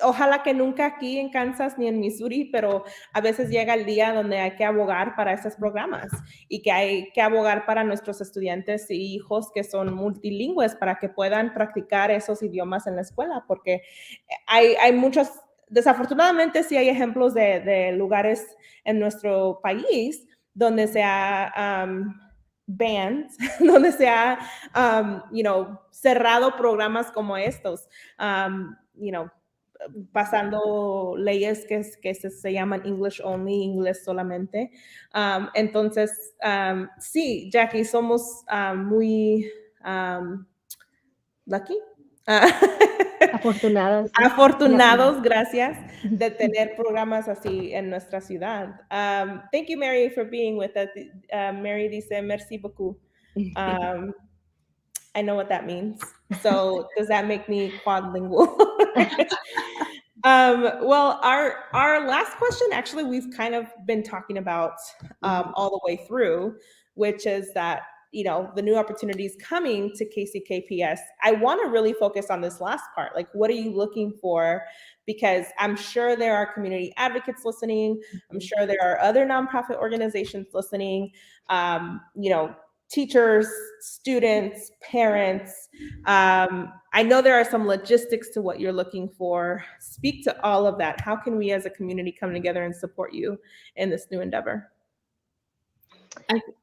ojalá que nunca aquí en Kansas ni en Missouri, pero a veces llega el día donde hay que abogar para estos programas, y que hay que abogar para nuestros estudiantes y hijos que son multilingües, para que puedan practicar esos idiomas en la escuela, porque hay muchos, desafortunadamente sí hay ejemplos de lugares en nuestro país donde se ha banned, donde se ha cerrado programas como estos, pasando leyes que se llaman English only, inglés solamente. Entonces, sí, Jackie, somos muy lucky. Afortunadas. Afortunados, gracias, de tener programas así en nuestra ciudad. Thank you, Mary, for being with us. Mary dice, merci beaucoup. I know what that means. So does that make me quadlingual? Well, our last question, actually, we've kind of been talking about all the way through, which is that, the new opportunities coming to KCKPS. I want to really focus on this last part. Like, what are you looking for? Because I'm sure there are community advocates listening. I'm sure there are other nonprofit organizations listening. Teachers, students, parents. I know there are some logistics to what you're looking for. Speak to all of that. How can we as a community come together and support you in this new endeavor?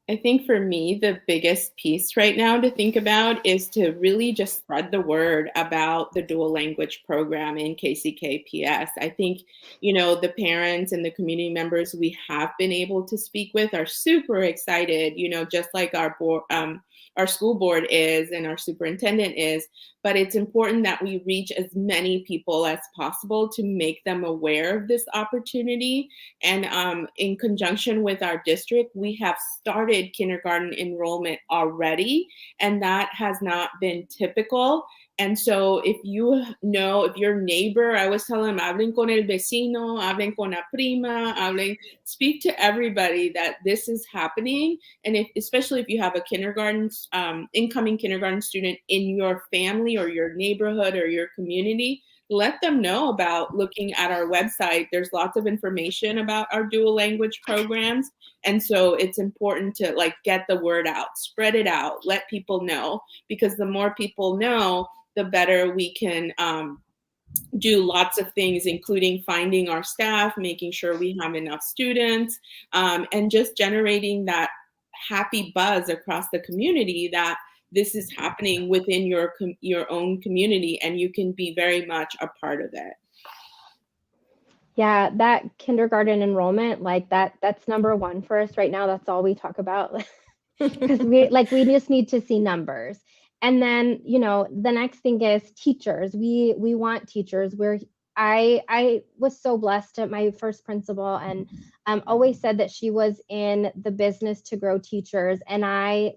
I think for me, the biggest piece right now to think about is to really just spread the word about the dual language program in KCKPS. I think, the parents and the community members we have been able to speak with are super excited, just like our board, our school board is and our superintendent is, but it's important that we reach as many people as possible to make them aware of this opportunity. And in conjunction with our district, we have started kindergarten enrollment already, and that has not been typical. And so if your neighbor, I was telling them, hablen con el vecino, hablen con la prima, speak to everybody that this is happening. And especially if you have a incoming kindergarten student in your family or your neighborhood or your community, let them know about looking at our website. There's lots of information about our dual language programs. And so it's important to get the word out, spread it out, let people know, because the more people know, the better we can do lots of things, including finding our staff, making sure we have enough students, and just generating that happy buzz across the community that this is happening within your own community, and you can be very much a part of it. Yeah, that kindergarten enrollment, that's number one for us right now. That's all we talk about. Because we just need to see numbers. And then, you know, the next thing is teachers. We want teachers. I was so blessed at my first principal, and always said that she was in the business to grow teachers. And I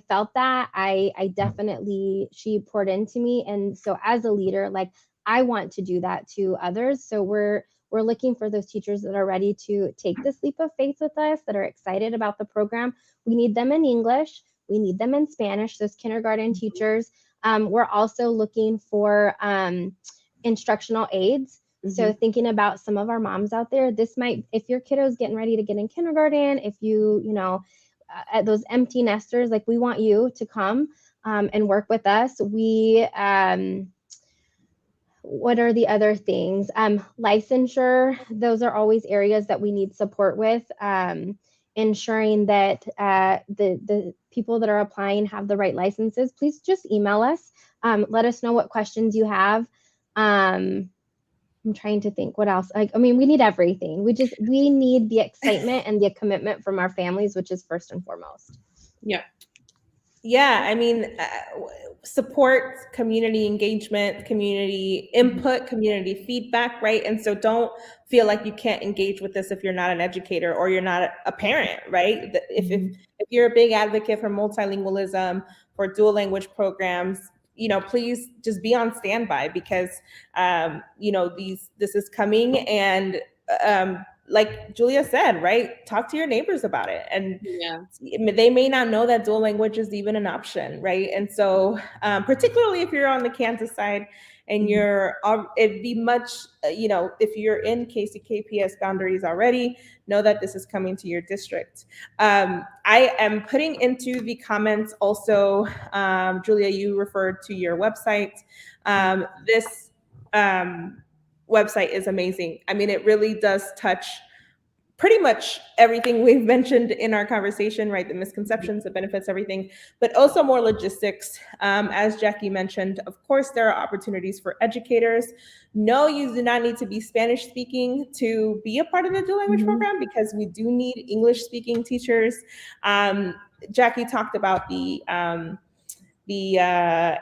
felt that. I definitely, she poured into me. And so as a leader, like, I want to do that to others. So we're looking for those teachers that are ready to take this leap of faith with us, that are excited about the program. We need them in English. We need them in Spanish, those kindergarten teachers. We're also looking for instructional aides. So thinking about some of our moms out there, this might, if your kiddo's getting ready to get in kindergarten, if you know, at those empty nesters, like, we want you to come and work with us. We, what are the other things? Licensure, those are always areas that we need support with. Ensuring that the people that are applying have the right licenses. Please just email us. Let us know what questions you have. I'm trying to think what else. Like, I mean, we need everything. We need the excitement and the commitment from our families, which is first and foremost. Yeah. Yeah, I mean, support, community engagement, community input, community feedback, right? And so don't feel like you can't engage with this if you're not an educator or you're not a parent, right? If you're a big advocate for multilingualism, for dual language programs, you know, please just be on standby, because you know, this is coming. And like Julia said, right, talk to your neighbors about it. And they may not know that dual language is even an option, right? And so particularly if you're on the Kansas side and it'd be much, you know, if you're in KCKPS boundaries already, know that this is coming to your district. I am putting into the comments also, Julia, you referred to your website. This website is amazing. I mean, it really does touch pretty much everything we've mentioned in our conversation, right? The misconceptions, the benefits, everything, but also more logistics. As Jackie mentioned, of course, there are opportunities for educators. No, you do not need to be Spanish speaking to be a part of the dual language program, because we do need English speaking teachers. Jackie talked about the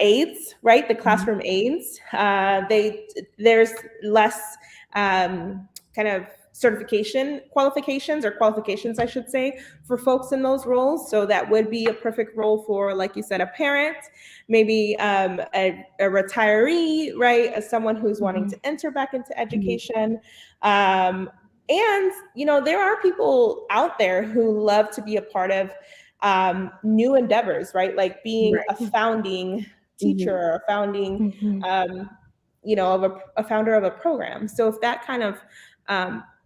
aides, right? The classroom aides. There's less kind of qualifications, I should say, for folks in those roles. So that would be a perfect role for, like you said, a parent, maybe a retiree, right? As someone who's wanting to enter back into education. And, you know, there are people out there who love to be a part of new endeavors, right? Like being a founding teacher, or a founding, you know, a founder of a program. So if that kind of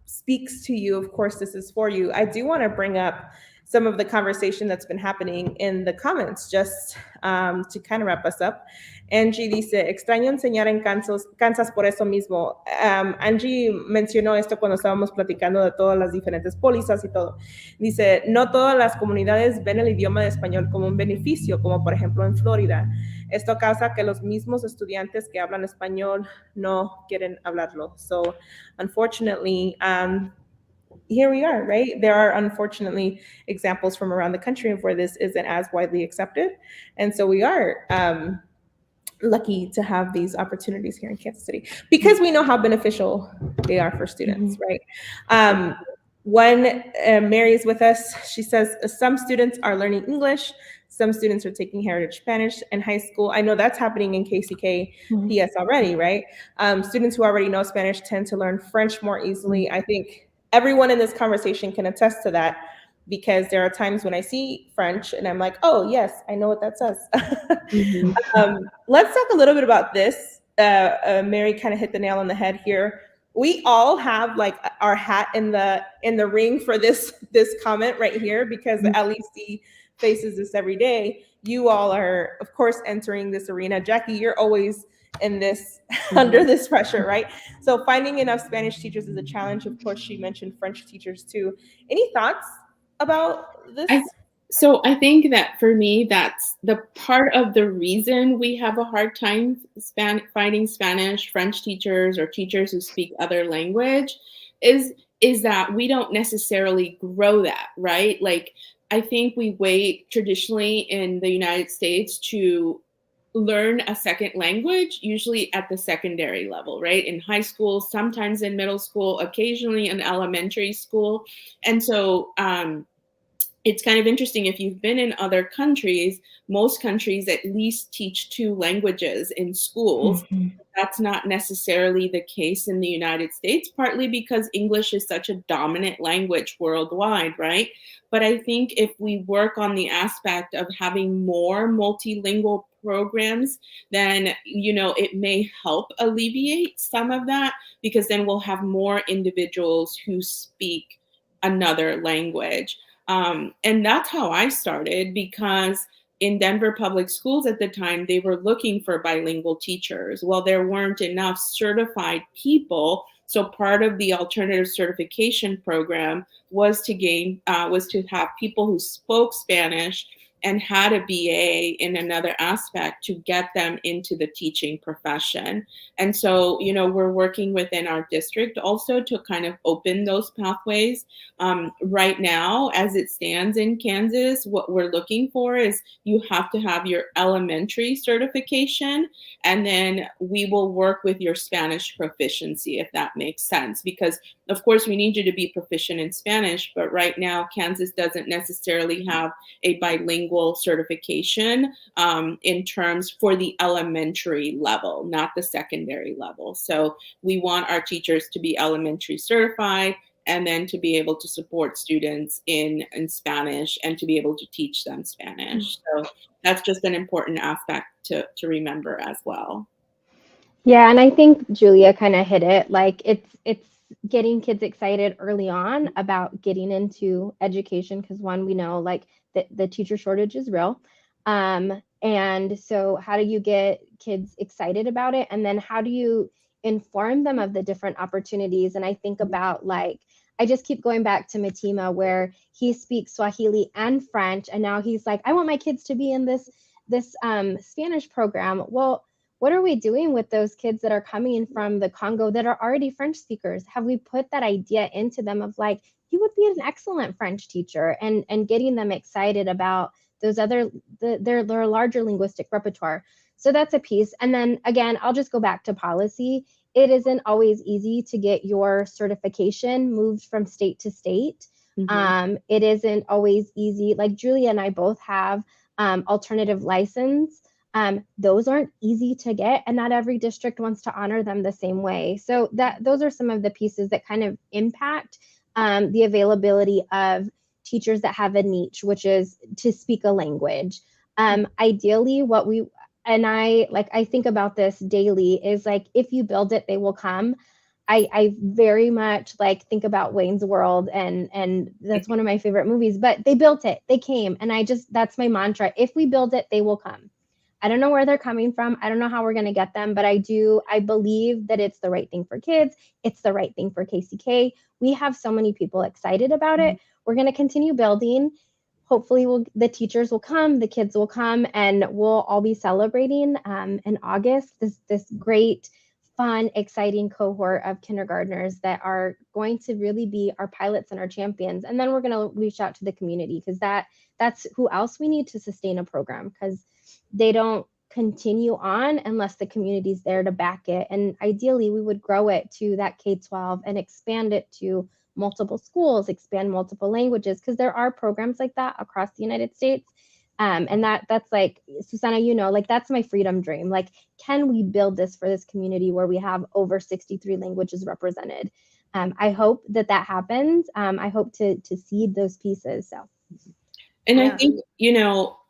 speaks to you, of course, this is for you. I do want to bring up some of the conversation that's been happening in the comments, just to kind of wrap us up. Angie dice, extraño enseñar en Kansas por eso mismo. Angie mencionó esto cuando estábamos platicando de todas las diferentes pólizas y todo. Dice, no todas las comunidades ven el idioma de español como un beneficio, como por ejemplo en Florida. Esto causa que los mismos estudiantes que hablan español no quieren hablarlo. So, unfortunately, here we are, right? There are unfortunately examples from around the country of where this isn't as widely accepted. And so we are lucky to have these opportunities here in Kansas City, because we know how beneficial they are for students, right? When Mary is with us, she says, some students are learning English, some students are taking Heritage Spanish in high school. I know that's happening in KCK PS already, right? Students who already know Spanish tend to learn French more easily. I think everyone in this conversation can attest to that, because there are times when I see French and I'm like, oh, yes, I know what that says. Let's talk a little bit about this. Mary kind of hit the nail on the head here. We all have like our hat in the ring for this comment right here, because the LEC faces this every day. You all are, of course, entering this arena. Jackie, you're always in this under this pressure, right? So finding enough Spanish teachers is a challenge. Of course, she mentioned French teachers too. Any thoughts about this? So I think that for me, that's the part of the reason we have a hard time finding Spanish, French teachers, or teachers who speak other language is that we don't necessarily grow that, right? Like I think we wait traditionally in the United States to learn a second language, usually at the secondary level, right? In high school, sometimes in middle school, occasionally in elementary school. And so it's kind of interesting if you've been in other countries, most countries at least teach two languages in schools. Mhm. That's not necessarily the case in the United States, partly because English is such a dominant language worldwide, right? But I think if we work on the aspect of having more multilingual programs, then, it may help alleviate some of that, because then we'll have more individuals who speak another language. And that's how I started, because in Denver public schools at the time, they were looking for bilingual teachers. Well, there weren't enough certified people. So part of the alternative certification program was to have people who spoke Spanish and had a BA in another aspect to get them into the teaching profession. And so, we're working within our district also to kind of open those pathways. Right now, as it stands in Kansas, what we're looking for is you have to have your elementary certification, and then we will work with your Spanish proficiency, if that makes sense. Because, of course, we need you to be proficient in Spanish, but right now, Kansas doesn't necessarily have a bilingual certification in terms for the elementary level, not the secondary level. So we want our teachers to be elementary certified, and then to be able to support students in Spanish and to be able to teach them Spanish. So that's just an important aspect to remember as well. Yeah, and I think Julia kind of hit it. Like it's getting kids excited early on about getting into education, because one, we know like the teacher shortage is real. And so how do you get kids excited about it? And then how do you inform them of the different opportunities? And I think about like I just keep going back to Matima, where he speaks Swahili and French, and now he's like, I want my kids to be in this Spanish program. Well, what are we doing with those kids that are coming from the Congo that are already French speakers? Have we put that idea into them of like, you would be an excellent French teacher, and getting them excited about those other their larger linguistic repertoire. So that's a piece. And then again, I'll just go back to policy. It isn't always easy to get your certification moved from state to state. It isn't always easy. Like Julia and I both have alternative license. Those aren't easy to get, and not every district wants to honor them the same way. So those are some of the pieces that kind of impact the availability of teachers that have a niche, which is to speak a language. Ideally, what we and I think about this daily is like, if you build it, they will come. I very much like think about Wayne's World, and that's one of my favorite movies, but they built it, they came, and that's my mantra. If we build it, they will come. I don't know where they're coming from. I don't know how we're going to get them, but I believe that it's the right thing for kids. It's the right thing for KCK. We have so many people excited about it. We're going to continue building. Hopefully the teachers will come, the kids will come, and we'll all be celebrating in August this great, fun, exciting cohort of kindergartners that are going to really be our pilots and our champions. And then we're going to reach out to the community, because that's who else we need to sustain a program, because they don't continue on unless the community's there to back it. And ideally, we would grow it to that K-12 and expand it to multiple schools, expand multiple languages, because there are programs like that across the United States. And that's like, Susana, like that's my freedom dream. Like, can we build this for this community where we have over 63 languages represented? I hope that happens. I hope to seed those pieces. So, and I think,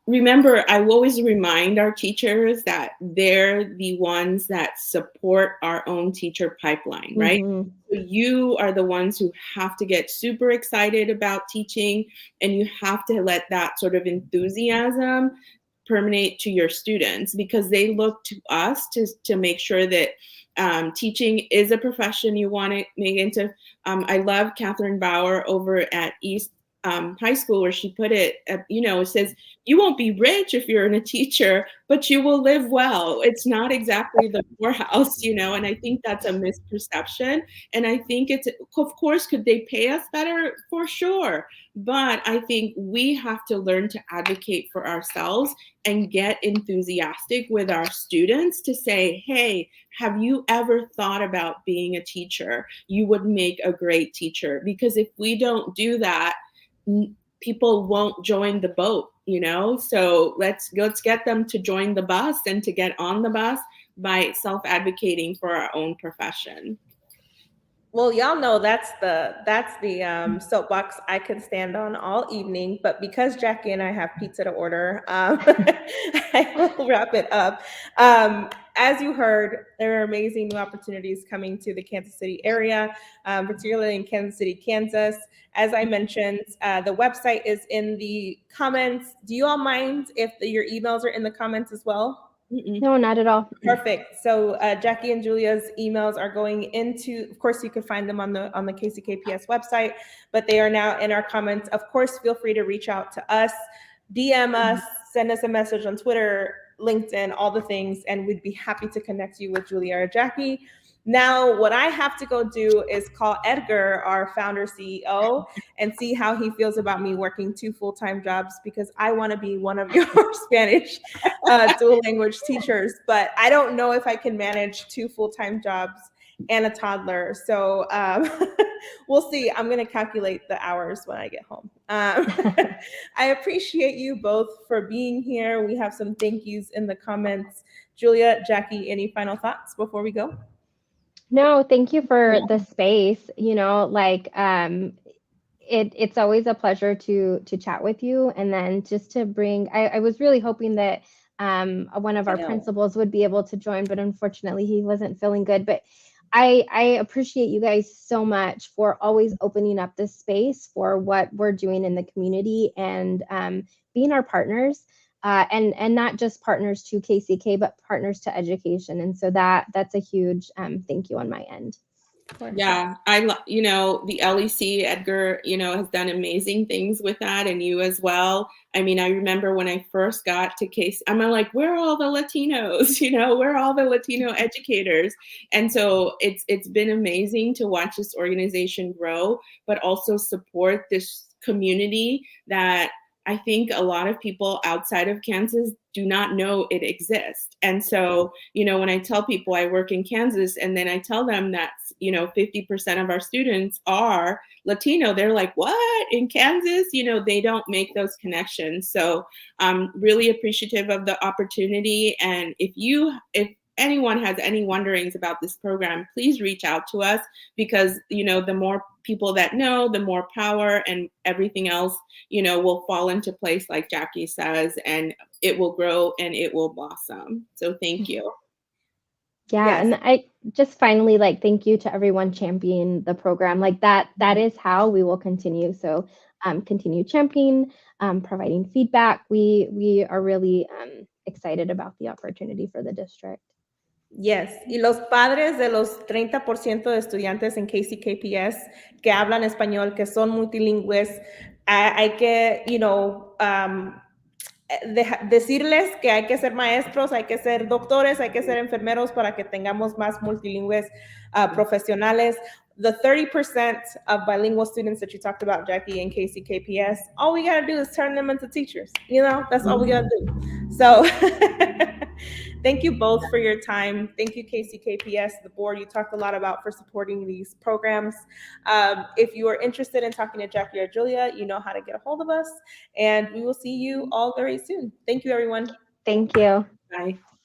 remember, I always remind our teachers that they're the ones that support our own teacher pipeline, right? Mm-hmm. So you are the ones who have to get super excited about teaching, and you have to let that sort of enthusiasm permeate to your students, because they look to us to make sure that teaching is a profession you want to make into. I love Catherine Bauer over at East High School, where she put it, it says, you won't be rich if you're a teacher, but you will live well. It's not exactly the poorhouse, and I think that's a misperception. And I think it's, of course, could they pay us better? For sure. But I think we have to learn to advocate for ourselves and get enthusiastic with our students to say, hey, have you ever thought about being a teacher? You would make a great teacher. Because if we don't do that, people won't join the boat, So let's get them to join the bus and to get on the bus by self-advocating for our own profession. Well, y'all know that's the soapbox I could stand on all evening, but because Jackie and I have pizza to order, I will wrap it up. As you heard, there are amazing new opportunities coming to the Kansas City area, particularly in Kansas City, Kansas. As I mentioned, the website is in the comments. Do you all mind if your emails are in the comments as well? No, not at all. Perfect. So Jackie and Julia's emails are going into, of course, you could find them on the KCKPS website, but they are now in our comments. Of course, feel free to reach out to us, DM us, send us a message on Twitter, LinkedIn, all the things, and we'd be happy to connect you with Julia or Jackie. Now, what I have to go do is call Edgar, our founder CEO, and see how he feels about me working 2 full-time jobs, because I want to be one of your Spanish dual language teachers, but I don't know if I can manage 2 full-time jobs and a toddler. So we'll see. I'm going to calculate the hours when I get home. I appreciate you both for being here. We have some thank yous in the comments. Julia, Jackie, any final thoughts before we go? No, thank you for the space. It's always a pleasure to chat with you, and then just to bring. I was really hoping that one of our principals would be able to join, but unfortunately he wasn't feeling good. But I appreciate you guys so much for always opening up this space for what we're doing in the community, and being our partners. And not just partners to KCK, but partners to education. And so that's a huge thank you on my end. Yeah, the LEC, Edgar, has done amazing things with that, and you as well. I mean, I remember when I first got to Case, I'm like, where are all the Latinos? Where are all the Latino educators? And so it's been amazing to watch this organization grow, but also support this community that I think a lot of people outside of Kansas do not know it exists. And so, when I tell people I work in Kansas, and then I tell them that, 50% of our students are Latino, they're like, what, in Kansas? They don't make those connections. So I'm really appreciative of the opportunity. And if anyone has any wonderings about this program, please reach out to us, because, the more people that know, the more power and everything else, will fall into place, like Jackie says, and it will grow and it will blossom. So thank you. Yeah. Yes. And I just finally, thank you to everyone championing the program. That is how we will continue. So continue championing, providing feedback. We are really excited about the opportunity for the district. Yes, y los padres de los 30% de estudiantes en KCKPS que hablan español, que son multilingües, hay que, decirles que hay que ser maestros, hay que ser doctores, hay que ser enfermeros para que tengamos más multilingües profesionales. The 30% of bilingual students that you talked about, Jackie, in KCKPS, all we got to do is turn them into teachers. That's all we got to do. So thank you both for your time. Thank you, KCKPS, the board you talked a lot about, for supporting these programs. If you are interested in talking to Jackie or Julia, you know how to get a hold of us, and we will see you all very soon. Thank you, everyone. Thank you. Bye.